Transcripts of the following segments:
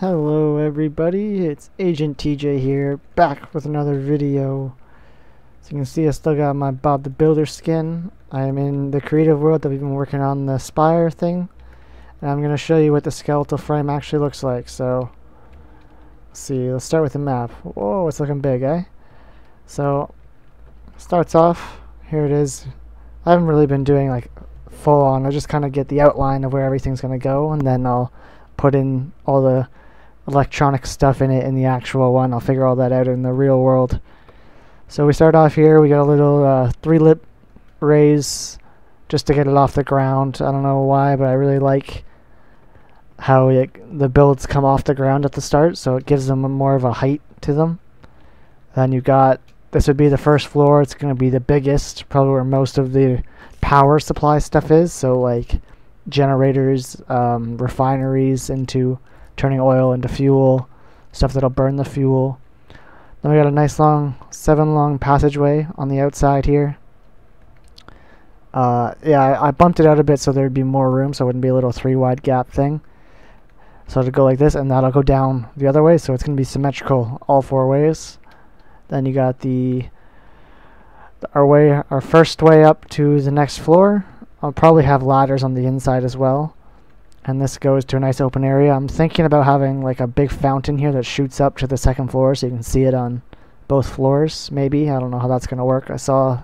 Hello everybody, it's Agent TJ here, back with another video. So you can see I still got my Bob the Builder skin. I am in the creative world that we've been working on the spire thing. And I'm going to show you what the skeletal frame actually looks like. So, let's see, let's start with the map. Whoa, it's looking big, eh? So, starts off, here it is. I haven't really been doing like full on, I just kind of get the outline of where everything's going to go, and then I'll put in all the electronic stuff in it in the actual one. I'll figure all that out in the real world. So we start off here, we got a little 3-lip raise just to get it off the ground. I don't know why, but I really like how the builds come off the ground at the start, so it gives them more of a height to them. Then you've got, this would be the first floor. It's going to be the biggest, probably where most of the power supply stuff is, so like generators, refineries into turning oil into fuel, stuff that'll burn the fuel. Then we got a nice long 7 passageway on the outside here. Yeah, I bumped it out a bit so there'd be more room, so it wouldn't be a little 3-wide gap thing. So it'll go like this, and that'll go down the other way, so it's going to be symmetrical all 4 ways. Then you got our first way up to the next floor. I'll probably have ladders on the inside as well. And this goes to a nice open area. I'm thinking about having like a big fountain here that shoots up to the 2nd floor so you can see it on both floors, maybe. I don't know how that's going to work. I saw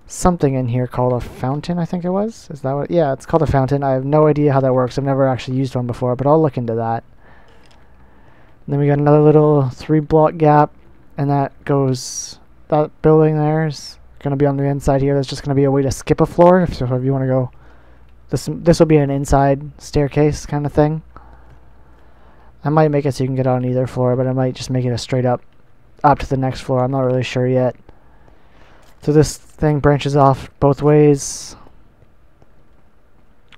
something in here called a fountain, I think it was. Is that what? Yeah, it's called a fountain. I have no idea how that works. I've never actually used one before, but I'll look into that. And then we got another little 3-block gap, and that building there is going to be on the inside here. There's just going to be a way to skip a floor, so if you want to go. This will be an inside staircase kind of thing. I might make it so you can get on either floor, but I might just make it a straight up to the next floor. I'm not really sure yet. So this thing branches off both ways,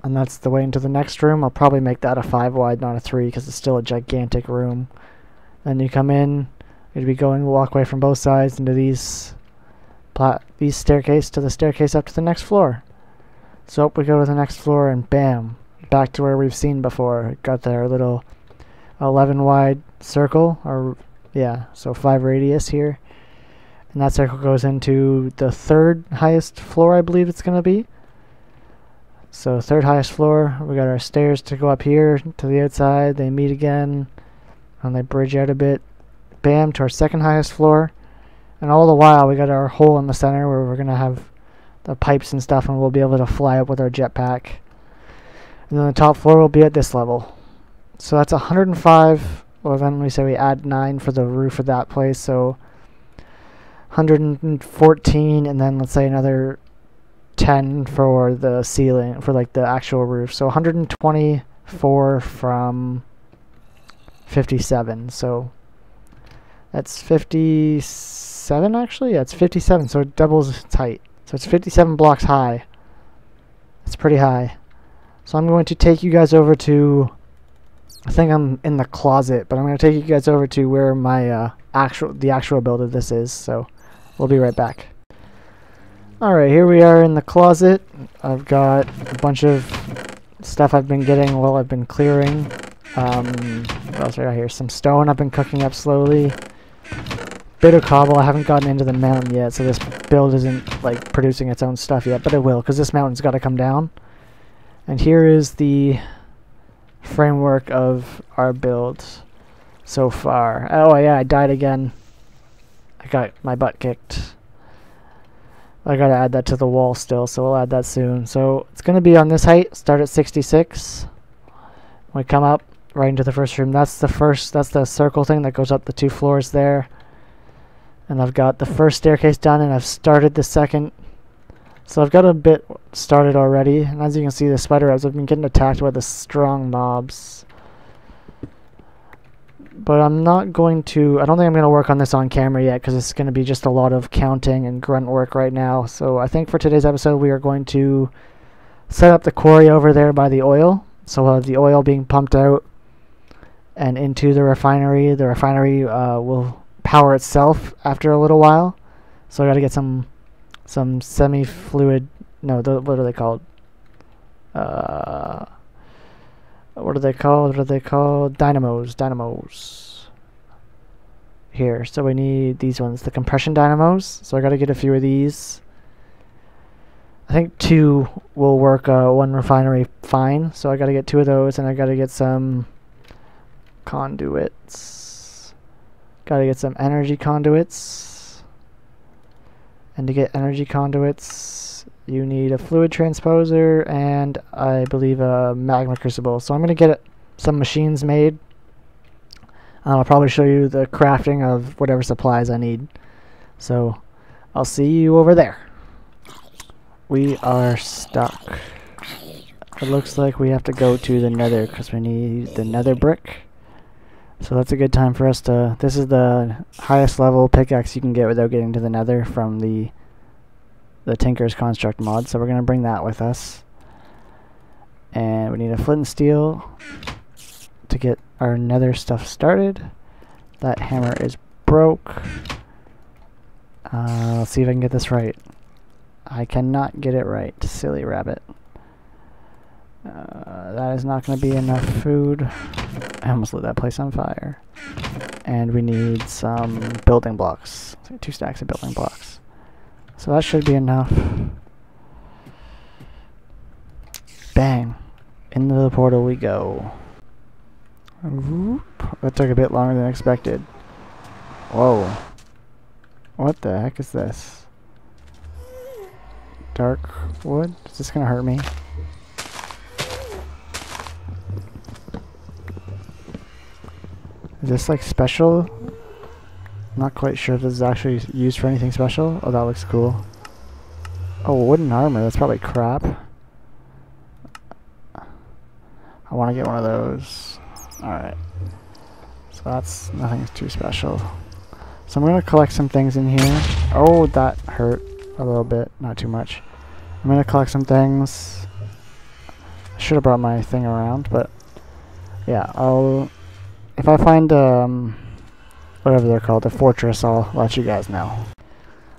and that's the way into the next room. I'll probably make that a 5-wide, not a 3, because it's still a gigantic room. Then you come in, you'd be going walkway from both sides into these staircase to the staircase up to the next floor. So we go to the next floor, and bam, back to where we've seen before. Got their little 11-wide circle, or yeah, so 5 radius here. And that circle goes into the 3rd highest floor, I believe it's going to be. So 3rd highest floor, we got our stairs to go up here to the outside. They meet again, and they bridge out a bit. Bam, to our 2nd highest floor. And all the while, we got our hole in the center where we're going to have the pipes and stuff, and we'll be able to fly up with our jetpack. And then the top floor will be at this level. So that's 105. Well, then we say we add 9 for the roof of that place, so 114, and then let's say another 10 for the ceiling, for like the actual roof. So 124 from 57. So that's 57 actually? Yeah, it's 57, so it doubles its height. So it's 57 blocks high. It's pretty high. So I'm going to take you guys over to, I think I'm in the closet, but I'm going to take you guys over to where my the actual build of this is. So we'll be right back. Alright, here we are in the closet. I've got a bunch of stuff I've been getting while I've been clearing. What else I got here? Some stone I've been cooking up slowly. Bit of cobble. I haven't gotten into the mountain yet, so this build isn't like producing its own stuff yet, but it will, because this mountain's got to come down. And here is the framework of our build so far. Oh yeah, I died again. I got my butt kicked. I gotta add that to the wall still, so we'll add that soon. So it's gonna be on this height. Start at 66. We come up right into the first room. That's the circle thing that goes up the 2 floors there. And I've got the first staircase done, and I've started the 2nd. So I've got a bit started already. And as you can see, the spider webs have been getting attacked by the strong mobs. But I don't think I'm going to work on this on camera yet, because it's going to be just a lot of counting and grunt work right now. So I think for today's episode, we are going to set up the quarry over there by the oil. So we'll have the oil being pumped out and into the refinery. The refinery will power itself after a little while, so I got to get some semi-fluid. No, what are they called? What are they called? What are they called? Dynamos. Dynamos. Here. So we need these ones. The compression dynamos. So I gotta get a few of these. I think 2 will work one refinery fine. So I gotta get 2 of those, and I gotta get some conduits. Gotta get some energy conduits. And to get energy conduits, you need a fluid transposer and I believe a magma crucible. So I'm going to get some machines made. I'll probably show you the crafting of whatever supplies I need. So I'll see you over there. We are stuck. It looks like we have to go to the nether because we need the nether brick. So that's a good time for us to... This is the highest level pickaxe you can get without getting to the nether from the Tinker's Construct mod. So we're going to bring that with us. And we need a flint and steel to get our nether stuff started. That hammer is broke. Let's see if I can get this right. I cannot get it right, silly rabbit. That is not going to be enough food. I almost lit that place on fire. And we need some building blocks. 2 stacks of building blocks. So that should be enough. Bang. Into the portal we go. Whoop. That took a bit longer than expected. Whoa. What the heck is this? Dark wood? Is this going to hurt me? Is this like special? I'm not quite sure if this is actually used for anything special. Oh, that looks cool. Oh, wooden armor. That's probably crap. I want to get one of those. Alright. So that's nothing too special. So I'm going to collect some things in here. Oh, that hurt a little bit. Not too much. I'm going to collect some things. I should have brought my thing around, but yeah, if I find whatever they're called, a fortress, I'll let you guys know.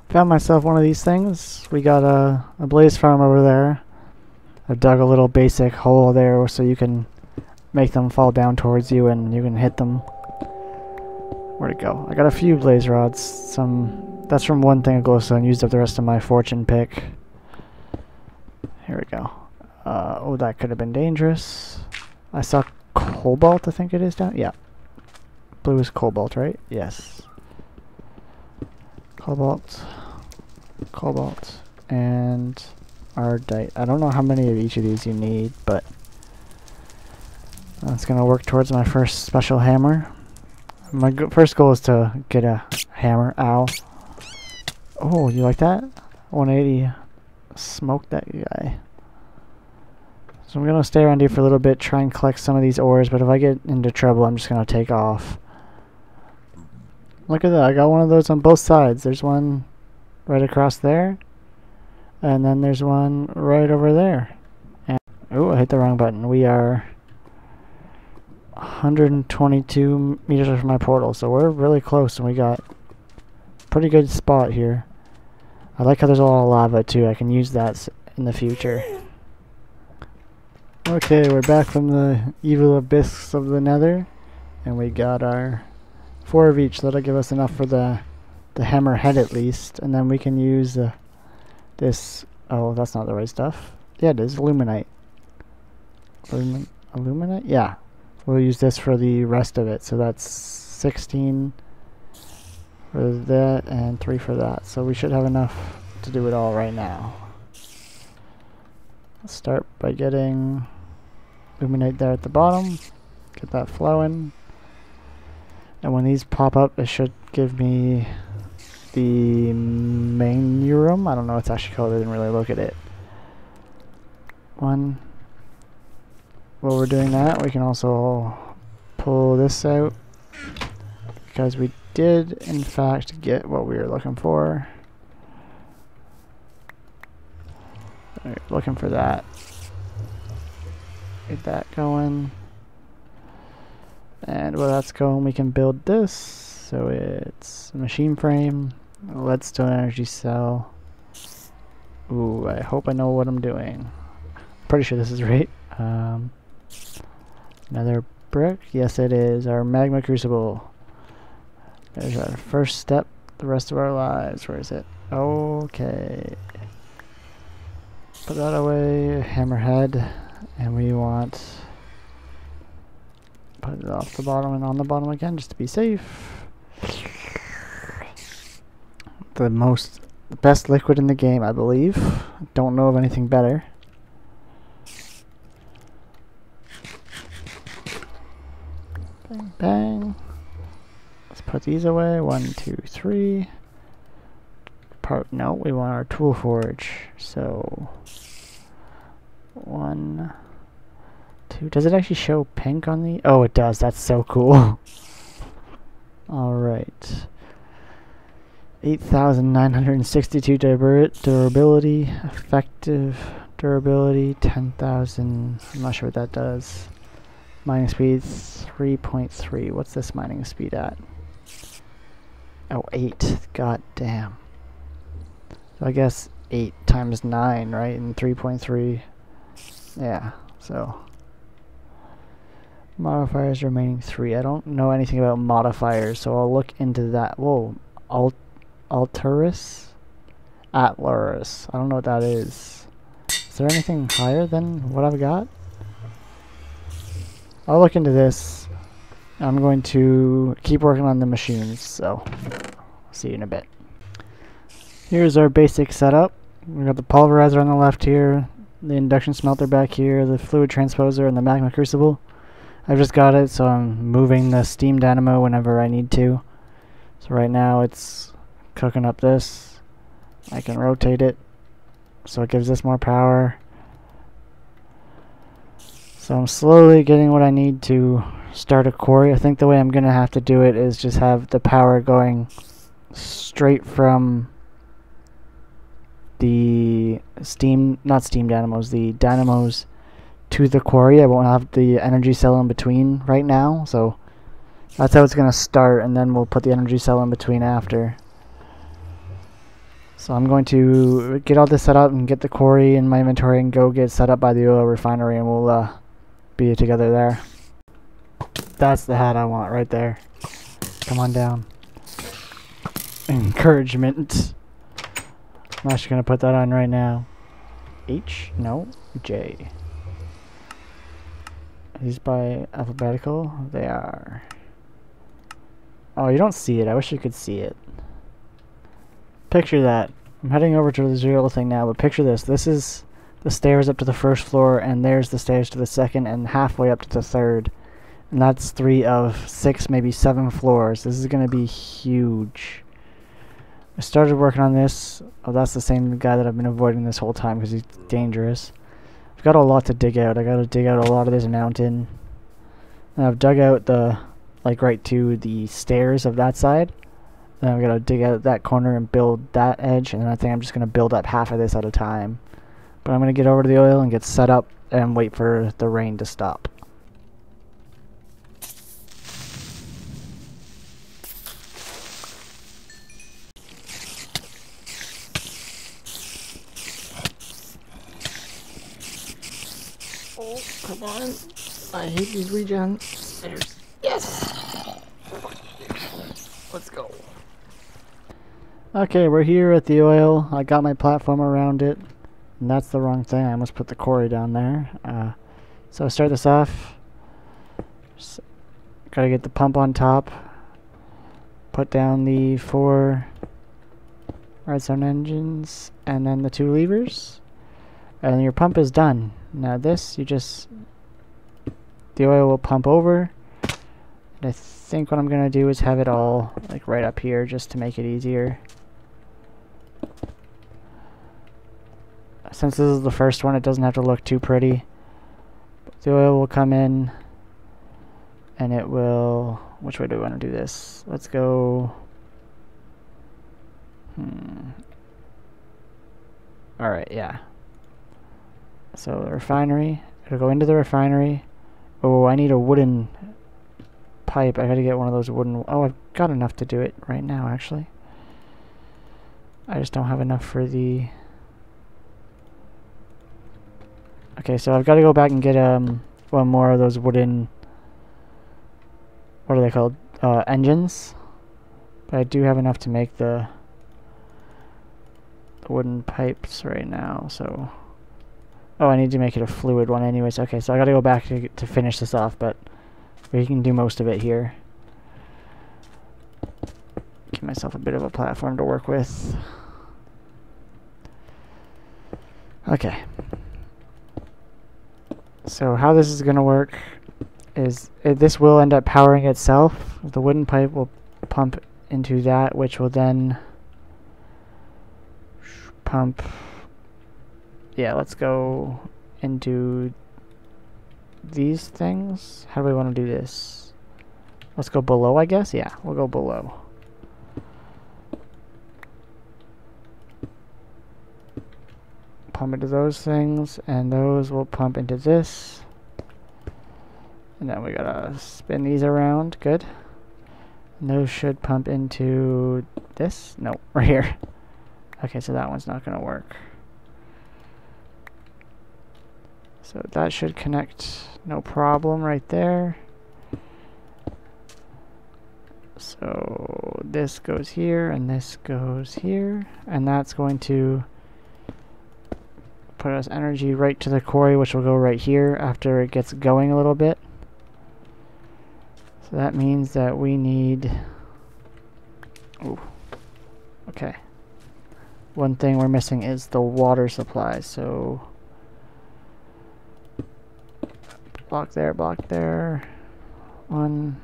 Found myself one of these things. We got a blaze farm over there. I've dug a little basic hole there so you can make them fall down towards you and you can hit them. Where'd it go? I got a few blaze rods. That's from one thing of glowstone. Used up the rest of my fortune pick. Here we go. Oh, that could have been dangerous. I saw cobalt, I think it is down. Yeah. Blue is cobalt, right? Yes. Cobalt. Cobalt. And ardite. I don't know how many of each of these you need, but that's going to work towards my first special hammer. My first goal is to get a hammer. Ow. Oh, you like that? 180. Smoke that guy. So I'm going to stay around here for a little bit, try and collect some of these ores, but if I get into trouble, I'm just going to take off. Look at that, I got one of those on both sides. There's one right across there, and then there's one right over there. And oh, I hit the wrong button. We are 122 meters from my portal, so we're really close, and we got a pretty good spot here. I like how there's a lot of lava too. I can use that in the future. Okay, we're back from the evil abyss of the nether, and we got our 4 of each. That'll give us enough for the hammer head at least, and then we can use this. Oh, that's not the right stuff. Yeah, it is illuminite. Illuminite? Yeah. We'll use this for the rest of it. So that's 16 for that and 3 for that. So we should have enough to do it all right now. Let's start by getting illuminate there at the bottom. Get that flowing. And when these pop up, it should give me the main room. I don't know what it's actually called. I didn't really look at it. While we're doing that, we can also pull this out because we did, in fact, get what we were looking for. Right, looking for that. Get that going. And while that's going, we can build this. So it's a machine frame, a leadstone energy cell. Ooh, I hope I know what I'm doing. Pretty sure this is right. Another brick? Yes, it is. Our magma crucible. There's our first step. The rest of our lives. Where is it? Okay. Put that away. Hammerhead. And we want... Put it off the bottom and on the bottom again, just to be safe. The best liquid in the game, I believe. Don't know of anything better. Bang, bang. Let's put these away. 1, 2, 3. No, we want our tool forge. So 1, 2. Does it actually show pink on the? Oh, it does. That's so cool. All right. 8,962 durability, effective durability, 10,000. I'm not sure what that does. Mining speed 3.3. What's this mining speed at? Oh, 8. God damn. So I guess 8 times 9, right? And 3.3. Yeah, so. Modifiers remaining 3. I don't know anything about modifiers, so I'll look into that. Whoa. Alturus? Atlarus. I don't know what that is. Is there anything higher than what I've got? I'll look into this. I'm going to keep working on the machines, so see you in a bit. Here's our basic setup. We've got the pulverizer on the left here, the induction smelter back here, the fluid transposer, and the magma crucible. I've just got it, so I'm moving the steam dynamo whenever I need to. So right now it's cooking up this. I can rotate it so it gives us more power. So I'm slowly getting what I need to start a quarry. I think the way I'm going to have to do it is just have the power going straight from the not steam dynamos, the dynamos to the quarry. I won't have the energy cell in between right now, so that's how it's going to start, and then we'll put the energy cell in between after. So I'm going to get all this set up and get the quarry in my inventory and go get set up by the oil refinery, and we'll be together there. That's the hat I want right there. Come on down. Encouragement. I'm actually going to put that on right now. H? No. J. Are these by alphabetical? They are. Oh, you don't see it. I wish you could see it. Picture that. I'm heading over to the zero thing now, but picture this. This is the stairs up to the first floor, and there's the stairs to the second, and halfway up to the third. And that's 3 of 6, maybe 7 floors. This is going to be huge. I started working on this. Oh, that's the same guy that I've been avoiding this whole time because he's dangerous. I've got a lot to dig out. I got to dig out a lot of this mountain. And I've dug out the, like, right to the stairs of that side. Then I've got to dig out that corner and build that edge. And then I think I'm just going to build up half of this at a time. But I'm going to get over to the oil and get set up and wait for the rain to stop. Oh, come on. I hate these regen stairs. Yes! Let's go. Okay, we're here at the oil. I got my platform around it. And that's the wrong thing. I almost put the quarry down there. So I start this off. Just gotta get the pump on top. Put down the 4 redstone engines. And then the 2 levers. And your pump is done. Now this, the oil will pump over. And I think what I'm gonna do is have it all like right up here just to make it easier. Since this is the first one, it doesn't have to look too pretty. The oil will come in and it will... Which way do we want to do this? Let's go... Alright, yeah. So the refinery, it'll go into the refinery. Oh, I need a wooden pipe. I gotta get one of those wooden... Oh, I've got enough to do it right now, actually. I just don't have enough for the... Okay, so I've got to go back and get one more of those wooden what are they called? Engines. But I do have enough to make the wooden pipes right now, so... Oh, I need to make it a fluid one anyways. Okay, so I gotta go back to finish this off, but we can do most of it here. Give myself a bit of a platform to work with. Okay. So how this is gonna work is this will end up powering itself. The wooden pipe will pump into that, which will then pump... Yeah, let's go into these things. How do we want to do this? Let's go below, I guess? Yeah, we'll go below. Pump into those things, and those will pump into this. And then we gotta spin these around. Good. And those should pump into this. No, right here. Okay, so that one's not gonna work. So that should connect no problem right there. So this goes here and this goes here, and that's going to put us energy right to the quarry, which will go right here after it gets going a little bit. So that means that we need... Ooh. Okay. One thing we're missing is the water supply, so... Block there, block there. One.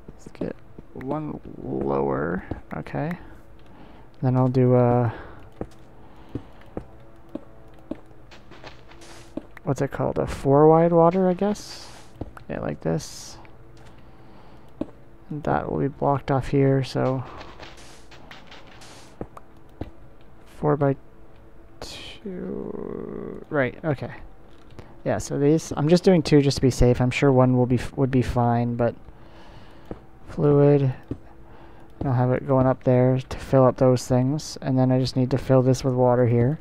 Let's get one lower. Okay. Then I'll do what's it called? A 4 wide water, I guess? Yeah, like this. That will be blocked off here, so 4 by 2. Right, okay. Yeah, so these I'm just doing 2 just to be safe. I'm sure 1 would be fine, but fluid, and I'll have it going up there to fill up those things, and then I just need to fill this with water here.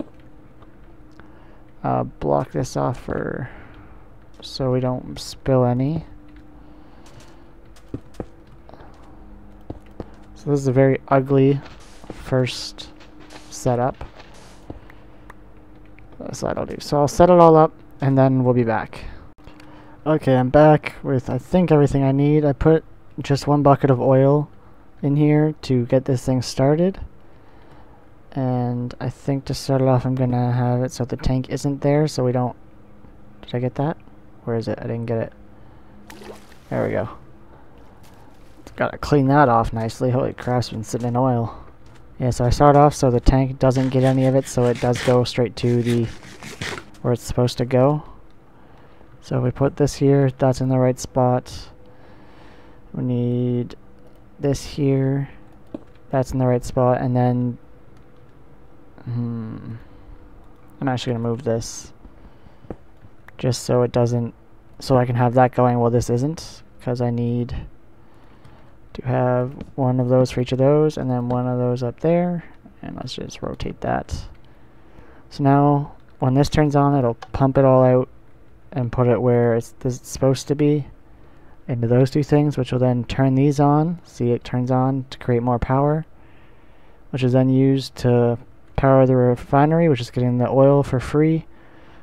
Block this off for so we don't spill any. So this is a very ugly first setup. So that'll do. So I'll set it all up and then we'll be back. Okay, I'm back with I think everything I need. I put just 1 bucket of oil in here to get this thing started. And I think to start it off I'm gonna have it so the tank isn't there so we don't... Did I get that? Where is it? I didn't get it. There we go. Gotta clean that off nicely. Holy crap, it's been sitting in oil. Yeah, so I start off so the tank doesn't get any of it, so it does go straight to the where it's supposed to go. So we put this here, that's in the right spot. We need this here, that's in the right spot, and then I'm actually gonna move this just so it doesn't, so I can have that going while this isn't, because I need to have 1 of those for each of those, and then 1 of those up there, and let's just rotate that. So now, when this turns on, it'll pump it all out and put it where it's supposed to be, into those 2 things, which will then turn these on. See, it turns on to create more power, which is then used to power the refinery, which is getting the oil for free.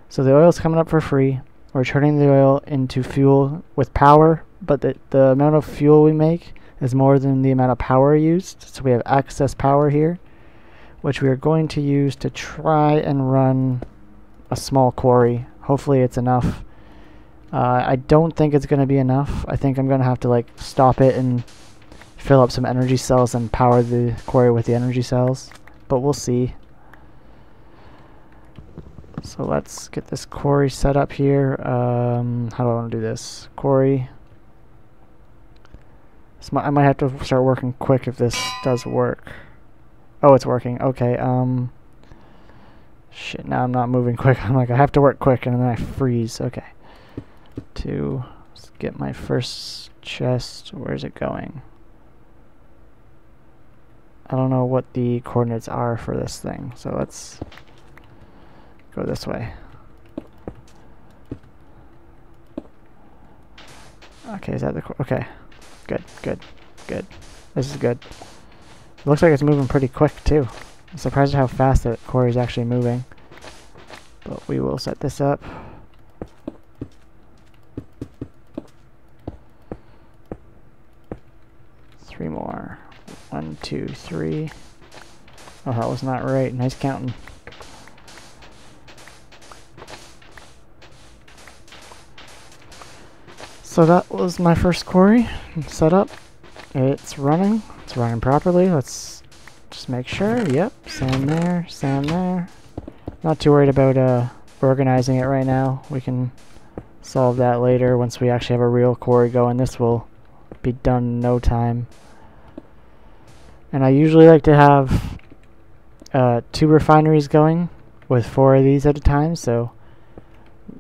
So the oil's coming up for free. We're turning the oil into fuel with power, but the amount of fuel we make is more than the amount of power used, so we have excess power here, which we are going to use to try and run a small quarry. Hopefully it's enough. I don't think it's going to be enough. I think I'm going to have to like stop it and fill up some energy cells and power the quarry with the energy cells, but we'll see. So let's get this quarry set up here. How do I want to do this? Quarry. I might have to start working quick if this does work. Oh, it's working. Okay, shit, now I'm not moving quick. I'm like, I have to work quick, and then I freeze. Okay. Let's get my first chest. Where's it going? I don't know what the coordinates are for this thing, so let's go this way. Okay, is that the... Okay. Good, good, good. This is good. It looks like it's moving pretty quick, too. I'm surprised at how fast that quarry is actually moving. But we will set this up. Three more. 1, 2, 3. Oh, that was not right. Nice counting. So that was my first quarry set up. It's running. It's running properly. Let's just make sure. Yep. Sand there. Sand there. Not too worried about organizing it right now. We can solve that later once we actually have a real quarry going. This will be done in no time. And I usually like to have 2 refineries going with 4 of these at a time. So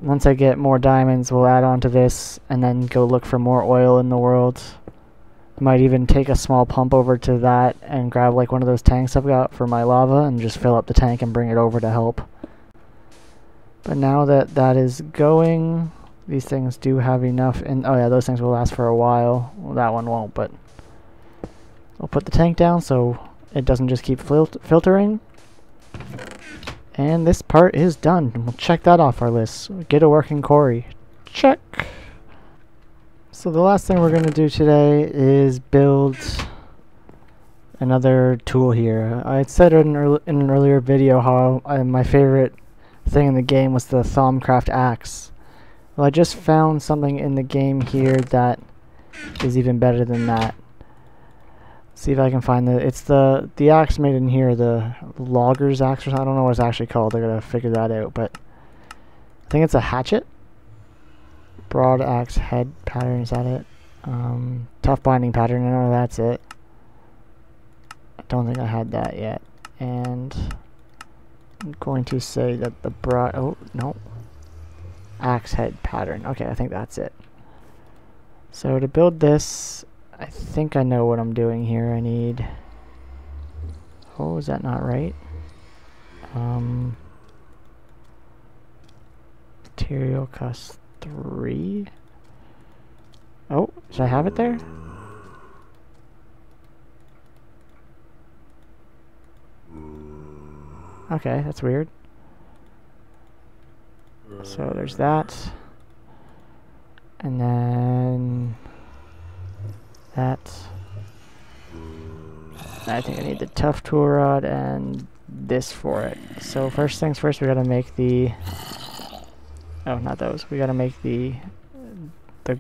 once I get more diamonds, we'll add on to this and then go look for more oil in the world. Might even take a small pump over to that and grab like one of those tanks I've got for my lava and just fill up the tank and bring it over to help. But now that that is going, these things do have enough. And oh yeah, those things will last for a while. Well, that one won't, but I'll put the tank down so it doesn't just keep filtering. And this part is done. We'll check that off our list. Get a working quarry. Check. So the last thing we're going to do today is build another tool here. I had said in an earlier video how my favorite thing in the game was the Thaumcraft axe. Well, I just found something in the game here that is even better than that. See if I can find it's the axe made in here, the logger's axe, or I don't know what it's actually called. I gotta figure that out, but I think it's a hatchet. Broad axe head pattern, is that it? Tough binding pattern, I know that's it. I don't think I had that yet. And I'm going to say that the broad, oh no, axe head pattern. Okay, I think that's it. So to build this, I think I know what I'm doing here. I need... Oh, is that not right? Material cost 3. Oh, should I have it there? Okay, that's weird. So there's that. And then... that. I think I need the tough tool rod and this for it. So first things first, we gotta make the... Oh, not those. We gotta make the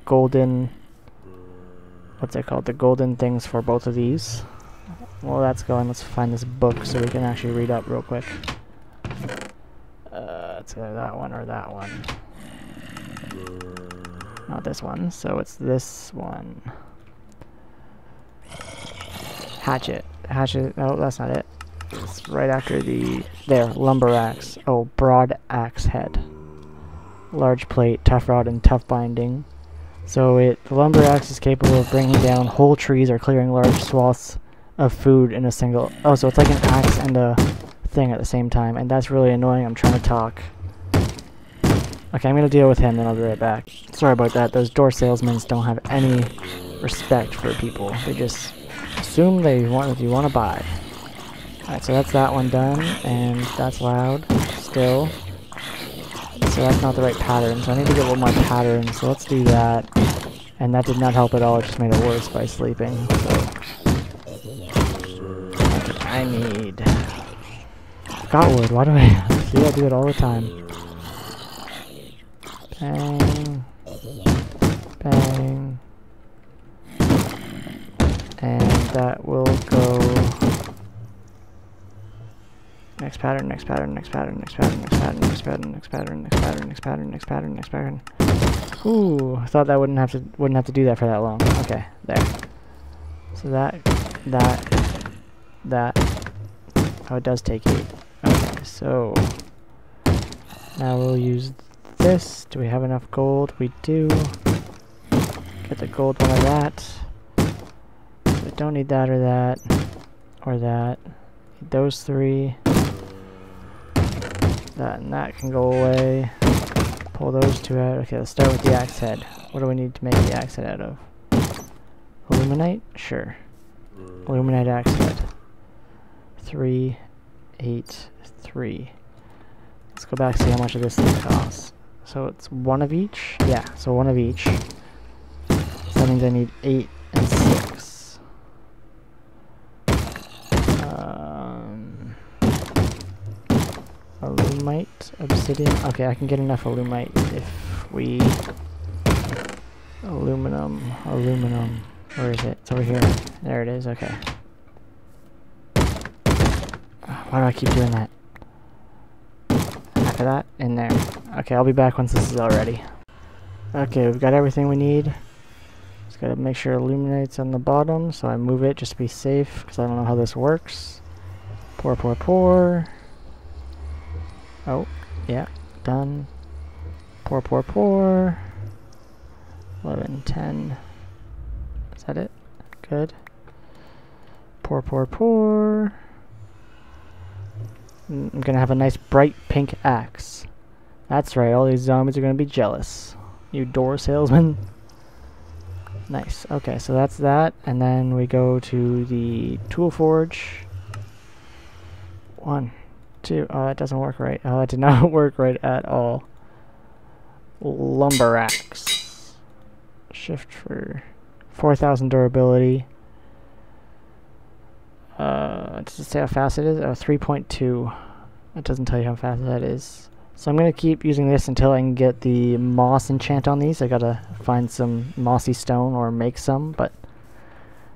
golden... What's it called? The golden things for both of these. Well, that's going. Let's find this book so we can actually read up real quick. It's either that one or that one. Not this one. So it's this one. Hatchet. Hatchet. Oh, that's not it. It's right after the... There. Lumber axe. Oh, broad axe head. Large plate, tough rod, and tough binding. So the lumber axe is capable of bringing down whole trees or clearing large swaths of food in a single... Oh, so it's like an axe and a thing at the same time. And that's really annoying. I'm trying to talk. Okay, I'm going to deal with him, then I'll be right back. Sorry about that. Those door salesmen don't have any respect for people. They just assume they want what you want to buy. Alright, so that's that one done. And that's loud. Still. So that's not the right pattern, so I need to get one more pattern, so let's do that. And that did not help at all, it just made it worse by sleeping. So I need... Got wood, why do I... See, I do it all the time. Bang. Bang. And that will go... Next pattern, next pattern, next pattern, next pattern, next pattern, next pattern, next pattern, next pattern, next pattern, next pattern, next pattern. Ooh, I thought that wouldn't have to do that for that long. Okay, there. So that. Oh, it does take 8. Okay, so now we'll use this. Do we have enough gold? We do. Get the gold one of that. We don't need that or that. or that. Those three. That and that can go away. Pull those two out. Okay, let's start with the axe head. What do we need to make the axe head out of? Aluminite? Sure. Aluminite axe head. 3, 8, 3. Let's go back and see how much of this thing costs. So it's one of each? Yeah, so one of each. So that means I need 8 and 6. Alumite, obsidian. Okay, I can get enough alumite if we... Aluminum. Where is it? It's over here. There it is, okay. Why do I keep doing that? After that, in there. Okay, I'll be back once this is all ready. Okay, we've got everything we need. Just gotta make sure illuminate's on the bottom, so I move it just to be safe, because I don't know how this works. Pour. Oh, yeah, done. Pour. 11, 10. Is that it? Good. Pour. I'm gonna have a nice bright pink axe. That's right, all these zombies are gonna be jealous. You door salesman. Nice. Okay, so that's that, and then we go to the tool forge. 1, 2. Oh, that doesn't work right. Oh, that did not work right at all. Lumber axe. Shift for 4,000 durability. Does it say how fast it is? Oh, 3.2. It doesn't tell you how fast that is. So I'm going to keep using this until I can get the moss enchant on these. I gotta find some mossy stone or make some, but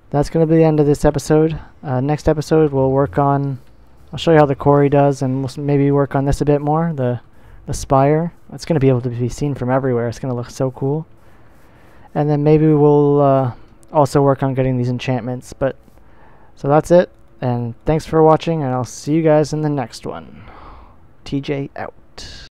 that's going to be the end of this episode. Next episode we'll work on... I'll show you how the quarry does, and we'll maybe work on this a bit more, the spire. It's going to be able to be seen from everywhere. It's going to look so cool. And then maybe we'll also work on getting these enchantments. But so that's it, and thanks for watching, and I'll see you guys in the next one. TJ out.